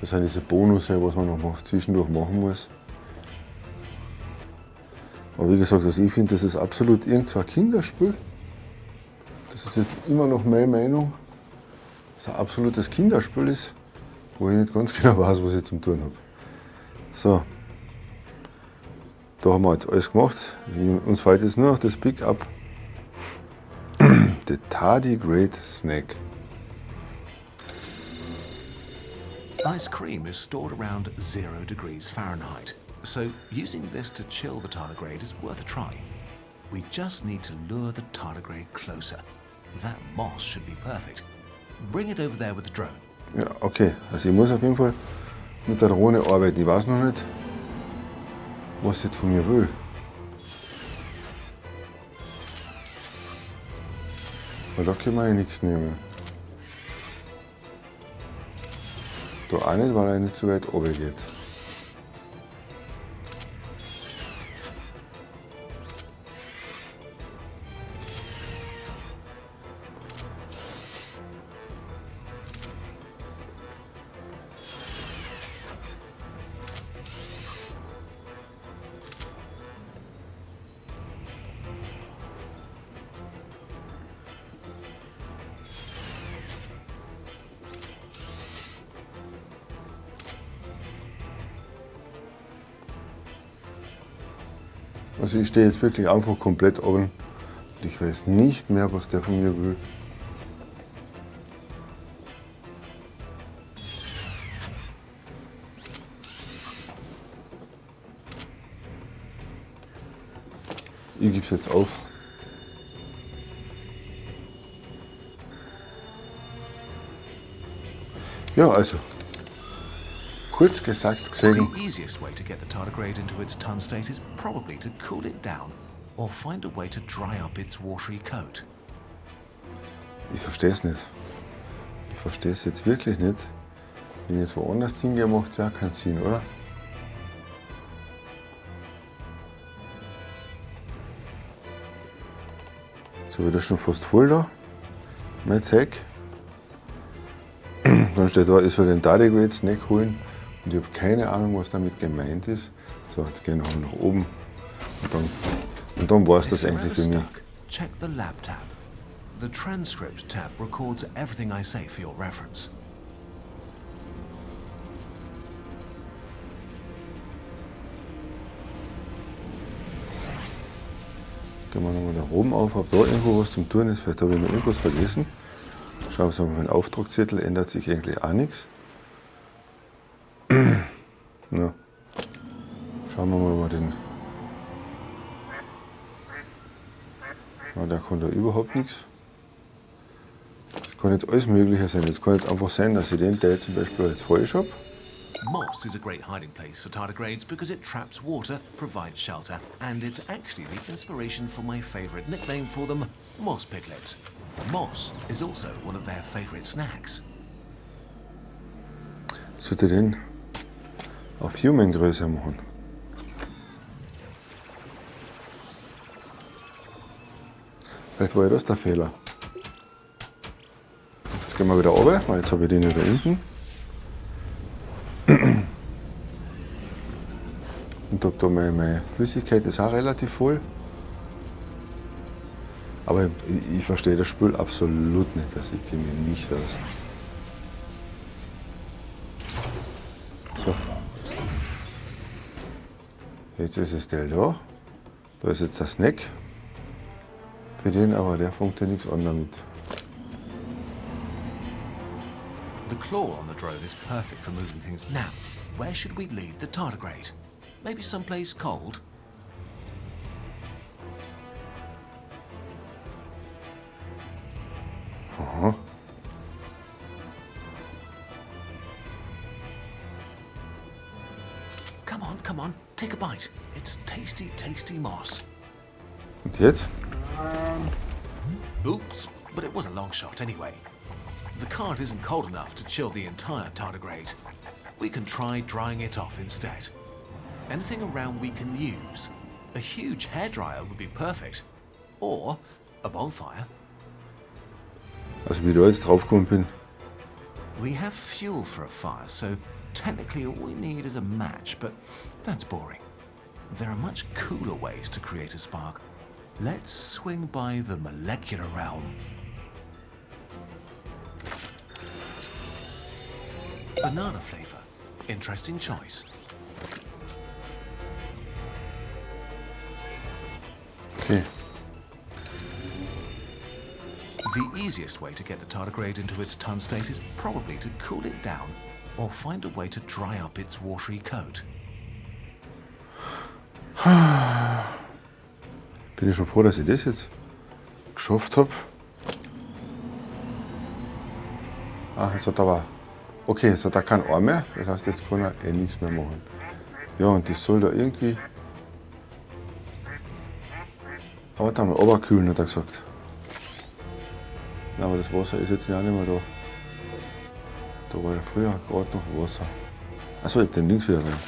Das sind diese Bonusse, was man noch zwischendurch machen muss. Aber wie gesagt, also ich finde, das ist absolut irgend so ein Kinderspiel. Das ist jetzt immer noch meine Meinung, dass es ein absolutes Kinderspiel ist, wo ich nicht ganz genau weiß, was ich zum tun habe. So, da haben wir jetzt alles gemacht. Uns fällt jetzt nur noch das Pickup. The Tardigrade Snack. Ice cream is stored around 0 degrees Fahrenheit, so using this to chill the tardigrade is worth a try. We just need to lure the tardigrade closer. That moss should be perfect. Bring it over there with the drone. Ja, okay. Also ich muss auf jeden Fall mit der Drohne arbeiten. Ich weiß noch nicht, was sie jetzt von mir will. Weil da können wir ja nichts nehmen. Da auch nicht, weil er nicht so weit runter geht. Also ich stehe jetzt wirklich einfach komplett oben und ich weiß nicht mehr, was der von mir will. Ich gebe es jetzt auf. Ja, also, kurz gesagt gesehen, The easiest way to get the tardigrade into its tun state is probably to cool it down or find a way to dry up its watery coat. ich verstehe es nicht. Ich verstehe es jetzt wirklich nicht. Wenn ich jetzt woanders hingehe, macht es ja keinen Sinn, oder? So, wird das schon fast voll da. Mein Zeug. Dann steht da, ich soll den Tardigrade Snack holen. Und ich habe keine Ahnung, was damit gemeint ist. So, jetzt gehen wir nach oben. Und dann war es das If you're eigentlich ever für mich. stuck, check the lab tab. The transcript tab records everything I say for your reference. Gehen wir nochmal nach oben auf, ob da irgendwo was zum Tun ist. Vielleicht habe ich noch irgendwas vergessen. Schauen wir mal, mein Auftragszettel ändert sich eigentlich auch nichts. Na, schauen wir mal den. Na, der kann da überhaupt nichts. Das kann jetzt alles Mögliche sein. Es kann jetzt einfach sein, dass ich den Teil zum Beispiel jetzt falsch habe. Moss is a great hiding place for tardigrades because it traps water, provides shelter, and it's actually the inspiration for my favorite nickname for them, moss piglets. Moss is also one of their favorite snacks. Sollte ich den auf Human größer machen? Vielleicht war ja das der Fehler. Jetzt gehen wir wieder runter, weil jetzt habe ich den ja da hinten. Und da meine Flüssigkeit ist auch relativ voll. Aber ich verstehe das Spiel absolut nicht, also ich kenne mich nicht aus. So. Jetzt ist es der da. Da ist jetzt der Snack. Für den aber, der funkt ja nichts an damit. The claw on the drone is perfect for moving things. Now, where should we lead the tardigrade? Maybe someplace cold? Aha. Come on, take a bite. It's tasty, tasty moss. Und jetzt? Oops, but it was a long shot anyway. The card isn't cold enough to chill the entire tardigrade. We can try drying it off instead. Anything around we can use. A huge hairdryer would be perfect. Or a bonfire. Also wie ich da jetzt draufgekommen bin. We have fuel for a fire, so technically all we need is a match, but that's boring. There are much cooler ways to create a spark. Let's swing by the molecular realm. Banana flavor. Interesting choice. Okay. The easiest way to get the tardigrade into its tun state is probably to cool it down or find a way to dry up its watery coat. Bin ich schon froh, dass ich das jetzt geschafft habe. Ah, jetzt hat aber. Okay, jetzt hat er keinen Arm mehr. Das heißt, jetzt kann er eh nichts mehr machen. Ja, und das soll da irgendwie. Aber da mal runterkühlen, hat er gesagt. Ja, aber das Wasser ist jetzt ja nicht mehr da. Da war ja früher gerade noch Wasser. Achso, ich hab den links wieder rein.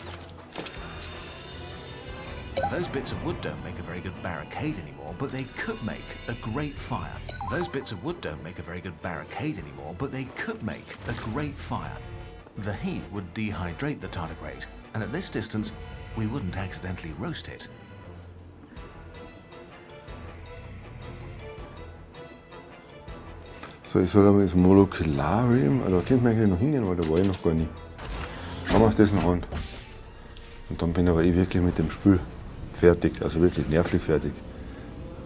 Those bits of wood don't make a very good barricade anymore, but they could make a great fire. Those bits of wood don't make a very good barricade anymore, but they could make a great fire. The heat would dehydrate the tardigrade, and at this distance, we wouldn't accidentally roast it. So, ich soll aber das Molekularium, also da könnte man eigentlich noch hingehen, weil da war ich noch gar nicht. Schauen wir uns das noch an. Und dann bin aber ich wirklich mit dem Spiel fertig, also wirklich nervlich fertig.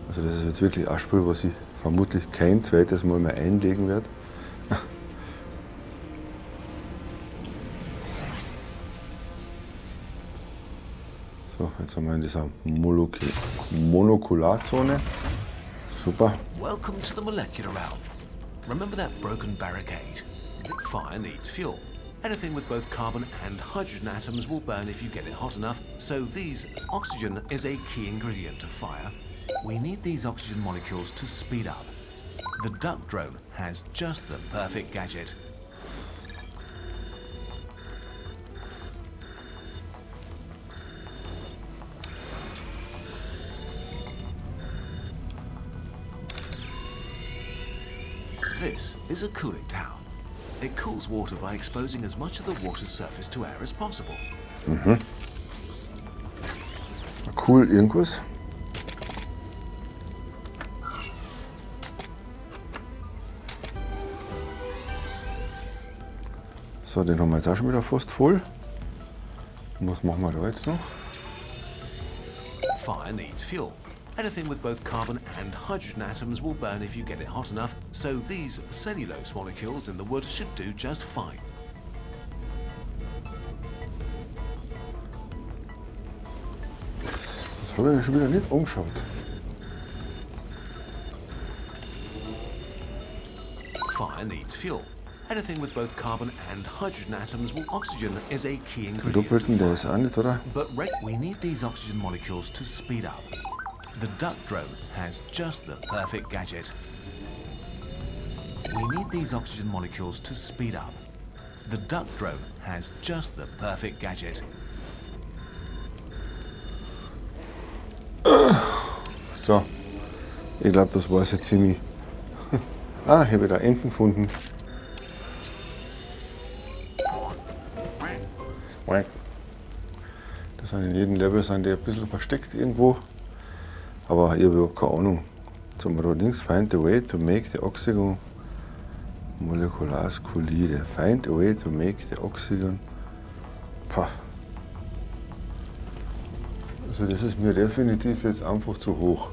Also das ist jetzt wirklich ein Spiel, was ich vermutlich kein zweites Mal mehr einlegen werde. So, jetzt haben wir in dieser Monokularzone. Super. Welcome to the molecular realm. Remember that broken barricade? Fire needs fuel. Anything with both carbon and hydrogen atoms will burn if you get it hot enough, so oxygen is a key ingredient to fire. We need these oxygen molecules to speed up. The duck drone has just the perfect gadget. This is a cooling tower. It cools water by exposing as much of the water's surface to air as possible. Cool, irgendwas. So, den haben wir jetzt auch schon wieder fast voll. Und was machen wir da jetzt noch? Fire needs fuel. Anything with both carbon and hydrogen atoms will burn if you get it hot enough, so these cellulose molecules in the wood should do just fine. Das habe ich schon wieder nicht angeschaut. Fire needs fuel. Anything with both carbon and hydrogen atoms will oxygen is a key ingredient. Doppelten, der ist auch nicht, oder? But we need these oxygen molecules to speed up. The duck drone has just the perfect gadget. We need these oxygen molecules to speed up. The duck drone has just the perfect gadget. So, ich glaube, das war es jetzt für mich. Ah, ich habe da Enten gefunden. Das sind in jedem Level sind die ein bisschen versteckt irgendwo. Aber ich habe überhaupt keine Ahnung. Zum Rodings find a way to make the oxygen molekulars collide. Find a way to make the oxygen. Pah. Also das ist mir definitiv jetzt einfach zu hoch.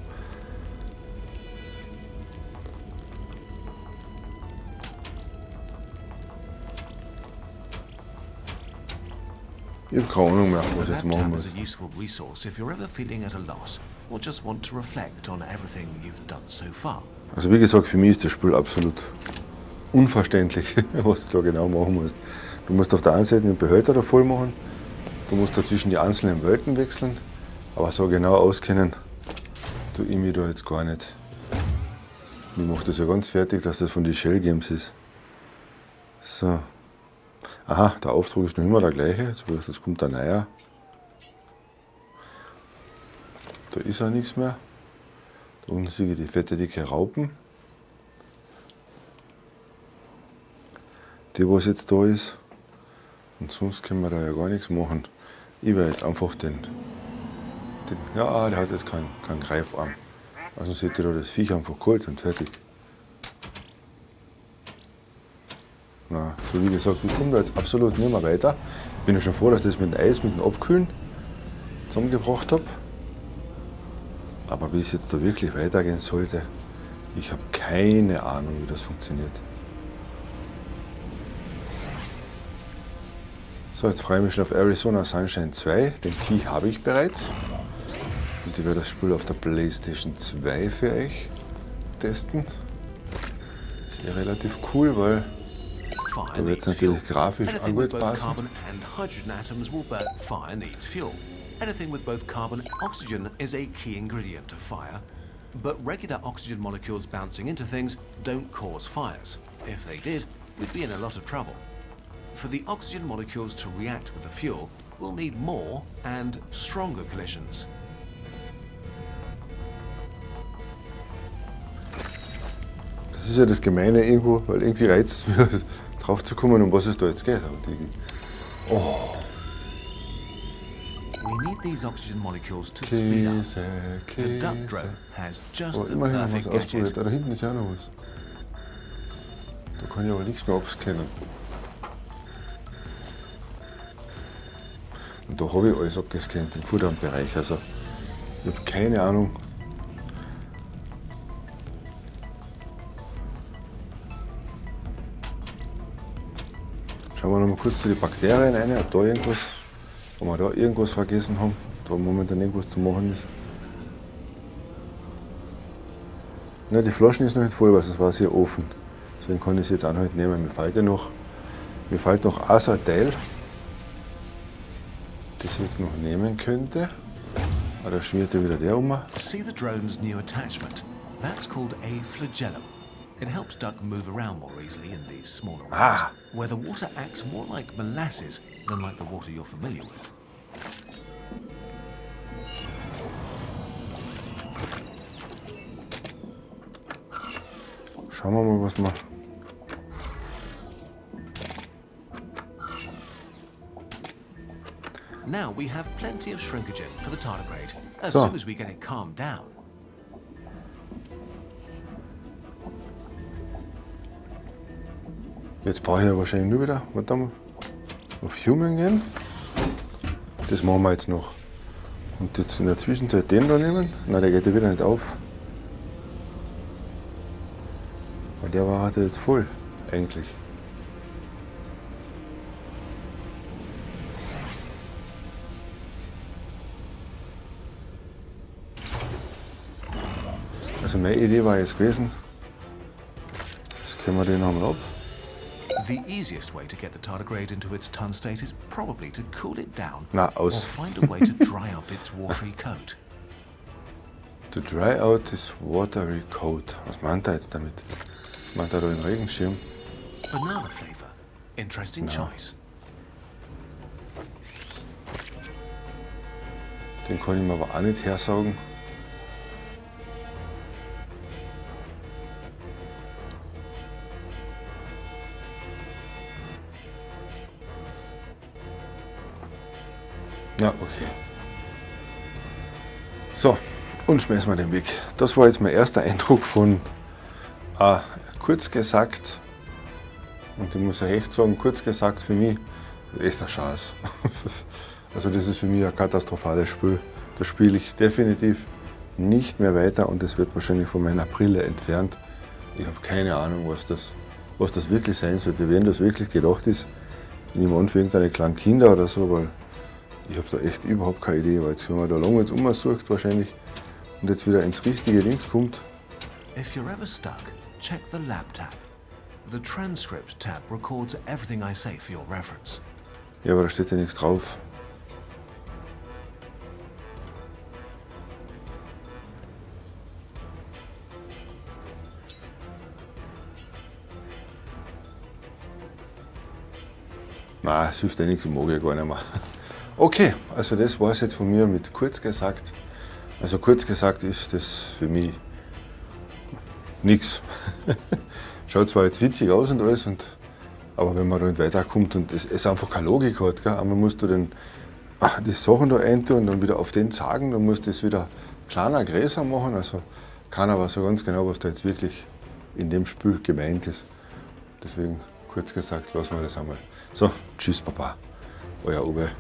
Ich habe keine Ahnung mehr, was ich jetzt machen muss. is a useful resource if you're ever feeling at a loss or just want to reflect on everything you've done so far. Also wie gesagt, für mich ist das Spiel absolut unverständlich, was du da genau machen musst. Du musst auf der einen Seite den Behälter da voll machen, du musst dazwischen die einzelnen Welten wechseln, aber so genau auskennen tue ich mich da jetzt gar nicht. Ich mache das ja ganz fertig, dass das von den Shell Games ist. So. Aha, der Auftrag ist noch immer der gleiche. Jetzt kommt der neuer. Da ist auch nichts mehr. Da unten sehe ich die fette, dicke Raupen. Die, was jetzt da ist. Und sonst können wir da ja gar nichts machen. Ich werde jetzt einfach ja, der hat jetzt keinen Greifarm. Also seht ihr da das Viech einfach geholt und fertig. Na, so wie gesagt, ich komme da jetzt absolut nicht mehr weiter. Ich bin ja schon froh, dass ich das mit dem Eis, mit dem Abkühlen zusammengebracht habe. Aber wie es jetzt da wirklich weitergehen sollte, ich habe keine Ahnung, wie das funktioniert. So, jetzt freue ich mich schon auf Arizona Sunshine 2. Den Key habe ich bereits. Und ich werde das Spiel auf der PlayStation 2 für euch testen. Ist ja relativ cool, weil da wird es natürlich grafisch auch gut passen. Carbon and hydrogen atoms will burn. Fire needs fuel. Anything with both carbon and oxygen is a key ingredient to fire. But regular oxygen molecules bouncing into things don't cause fires. If they did, we'd be in a lot of trouble. For the oxygen molecules to react with the fuel, we'll need more and stronger collisions. Das ist ja das Gemeine irgendwo, weil irgendwie reizt es mich, drauf zu kommen, um was es da jetzt geht. Oh. We need these oxygen molecules to speed up. The duck drone has just the immerhin haben wir perfect es ausprobiert. gadget. Da hinten ist ja noch was. Da kann ich aber nichts mehr abscannen. Und da habe ich alles abgescannt im Futterbereich. Also ich habe keine Ahnung. Schauen wir noch mal kurz zu den Bakterien rein, ob wir da irgendwas vergessen haben, da momentan irgendwas zu machen ist. Ne, die Flaschen ist noch nicht voll, weil es war sehr offen. Deswegen kann ich es jetzt auch noch nicht nehmen. Mir fällt noch ein so ein Teil, das ich jetzt noch nehmen könnte. Aber da schmiert ja wieder der um. See the drone's new attachment. That's called a flagellum. It helps duck move around more easily in these smaller rooms, where the water acts more like molasses than like the water you're familiar with. Schauen wir mal, was wir. Now we have plenty of shrinkagen for the tardigrade, as So. soon as we get it calmed down. Jetzt brauche ich ja wahrscheinlich nur wieder, warte mal, auf Human gehen. Das machen wir jetzt noch. Und jetzt in der Zwischenzeit den da nehmen. Nein, der geht ja wieder nicht auf. Weil der war halt jetzt voll, eigentlich. Also meine Idee war jetzt gewesen, das können wir den einmal ab. The easiest way to get the tardigrade into its ton state is probably to cool it down Na, or aus. find a way to dry up its watery coat. To dry out this watery coat. Was meint er jetzt damit? Was meint er da den Regenschirm? Banana flavor. Interesting choice. Den kann ich mir aber auch nicht hersaugen. Ja, okay. So, und schmeißen wir den weg. Das war jetzt mein erster Eindruck von kurz gesagt. Und ich muss ja echt sagen, kurz gesagt für mich, echt ein Chance. Also das ist für mich ein katastrophales Spiel. Das spiele ich definitiv nicht mehr weiter und das wird wahrscheinlich von meiner Brille entfernt. Ich habe keine Ahnung, was das wirklich sein sollte, wenn das wirklich gedacht ist. Ich nehme an für irgendeine kleinen Kinder oder so, weil ich habe da echt überhaupt keine Idee, weil jetzt, wenn man da lange jetzt umsucht wahrscheinlich und jetzt wieder ins richtige Dings kommt. If you're ever stuck, check the lab tab. The transcript tab records everything I say for your reference. Ja, aber da steht ja nichts drauf. Nein, es hilft ja nichts, ich mag ja gar nicht mehr. Okay, also das war es jetzt von mir mit kurz gesagt. Also kurz gesagt ist das für mich nichts. Schaut zwar jetzt witzig aus und alles, aber wenn man da nicht weiterkommt und es einfach keine Logik hat, gell? Einmal musst du die Sachen da eintun und dann wieder auf den zeigen, dann musst du das wieder kleiner, größer machen. Also keiner weiß so ganz genau, was da jetzt wirklich in dem Spiel gemeint ist. Deswegen kurz gesagt, lassen wir das einmal. So, tschüss Papa, euer Uwe.